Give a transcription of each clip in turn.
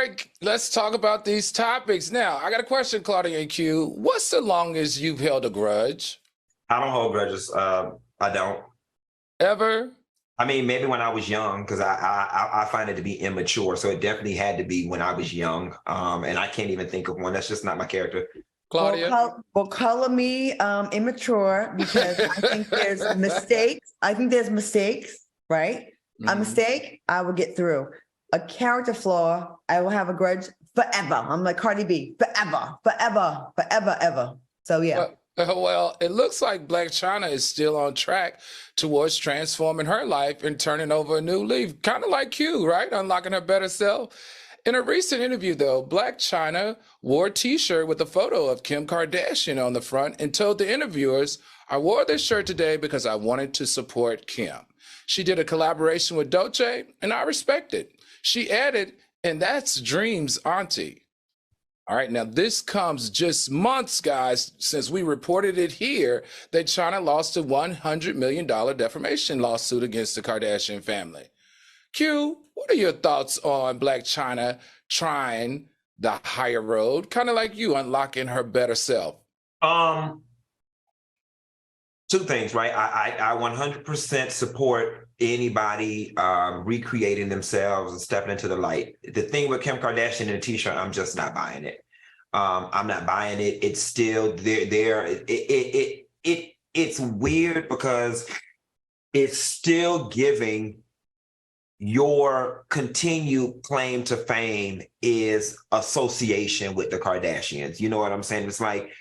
right, let's talk about these topics. Now, I got a question, Claudia and Q. What's the longest you've held a grudge? I don't hold grudges. I don't. Ever? I mean, maybe when I was young, because I find it to be immature. So it definitely had to be when I was young. And I can't even think of one. That's just not my character. Claudia? Well, color me immature because I think there's mistakes. I think there's mistakes, right? A mistake, I will get through. A character flaw, I will have a grudge forever. I'm like Cardi B, forever, forever, forever, ever. So yeah. Well, it looks like Blac Chyna is still on track towards transforming her life and turning over a new leaf, kind of like Q, right? Unlocking her better self. In a recent interview, though, Blac Chyna wore a T-shirt with a photo of Kim Kardashian on the front and told the interviewers, "I wore this shirt today because I wanted to support Kim." She did a collaboration with Dolce, and I respect it. She added, "And that's Dream's auntie." All right, now this comes just months, guys, since we reported it here that Chyna lost a $100 million defamation lawsuit against the Kardashian family. Q, what are your thoughts on Blac Chyna trying the higher road, kind of like you, unlocking her better self? Two things, right? I 100% support anybody recreating themselves and stepping into the light. The thing with Kim Kardashian in a T-shirt, I'm just not buying it. I'm not buying it. It's still there. It's weird because it's still giving your continued claim to fame is association with the Kardashians. You know what I'm saying? It's like,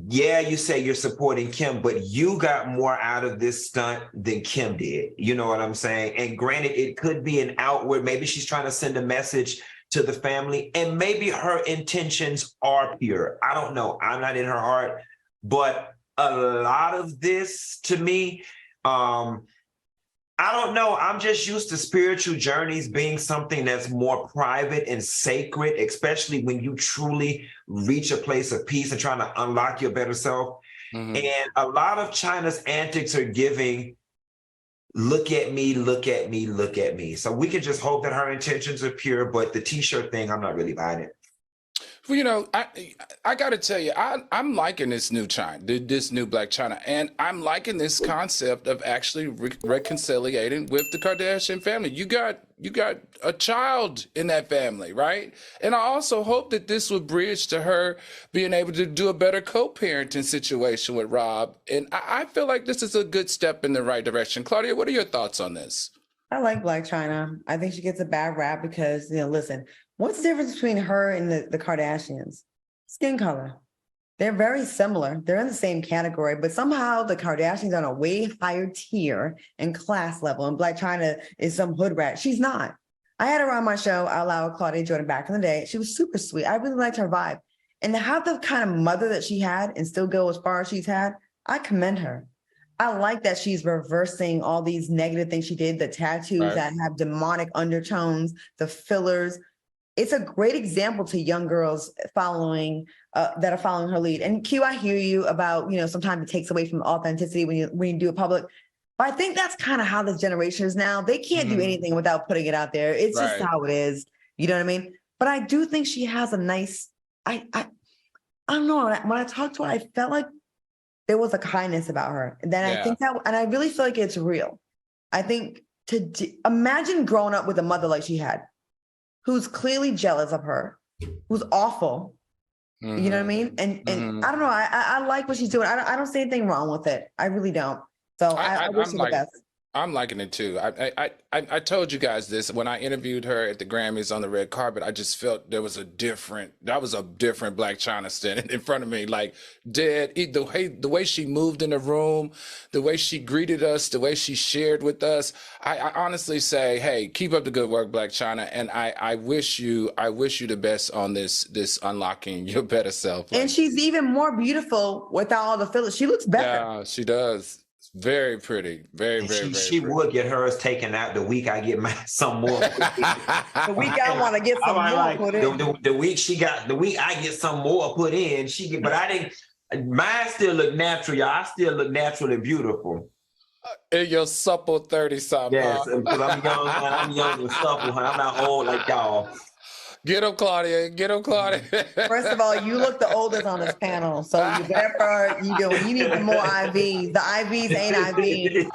yeah, you say you're supporting Kim, but you got more out of this stunt than Kim did. You know what I'm saying? And granted, it could be an outward, maybe she's trying to send a message to the family, and maybe her intentions are pure. I don't know. I'm not in her heart, but a lot of this to me, I don't know. I'm just used to spiritual journeys being something that's more private and sacred, especially when you truly reach a place of peace and trying to unlock your better self. And a lot of Chyna's antics are giving, look at me, look at me, look at me. So we can just hope that her intentions are pure, but the T-shirt thing, I'm not really buying it. Well, you know, I got to tell you, I'm liking this new Chyna, this new Blac Chyna, and I'm liking this concept of actually reconciliating with the Kardashian family. You got a child in that family, right? And I also hope that this will bridge to her being able to do a better co-parenting situation with Rob. And I feel like this is a good step in the right direction. Claudia, what are your thoughts on this? I like Blac Chyna. I think she gets a bad rap because, listen, what's the difference between her and the Kardashians? Skin color. They're very similar. They're in the same category, but somehow the Kardashians are on a way higher tier and class level, and Blac Chyna is some hood rat. She's not. I had her on my show, I Allow Claudia Jordan, back in the day. She was super sweet. I really liked her vibe. And to have the kind of mother that she had and still go as far as she's had, I commend her. I like that she's reversing all these negative things she did, the tattoos that have demonic undertones, the fillers. It's a great example to young girls following that are following her lead. And Q, I hear you about, sometimes it takes away from authenticity when you do it public. But I think that's kind of how this generation is now. They can't do anything without putting it out there. It's just how it is. You know what I mean? But I do think she has a nice, I don't know. When I talked to her, I felt like there was a kindness about her. And then I think that, and I really feel like it's real. I think imagine growing up with a mother like she had, who's clearly jealous of her, who's awful. You know what I mean? And I don't know. I like what she's doing. I don't see anything wrong with it. I really don't. So I wish her the best. I'm liking it too. I told you guys this when I interviewed her at the Grammys on the red carpet. I just felt that was a different Blac Chyna standing in front of me, like dead. The way she moved in the room, the way she greeted us, the way she shared with us. I honestly say, hey, keep up the good work, Blac Chyna, and I wish you the best on this unlocking your better self. And she's even more beautiful without all the fillers. She looks better. Yeah, she does. Very pretty. Very she pretty. would get hers taken out the week I get some more. The week I want to get some more put in. The week I get some more put in, but I didn't. Mine still look natural, y'all. I still look natural and beautiful. In your supple 30-something. Yes, because I'm young and supple. I'm not old like y'all. Get him, Claudia. Get him, Claudia. First of all, you look the oldest on this panel, so whatever you doing, you need some more IVs. The IVs ain't IVs.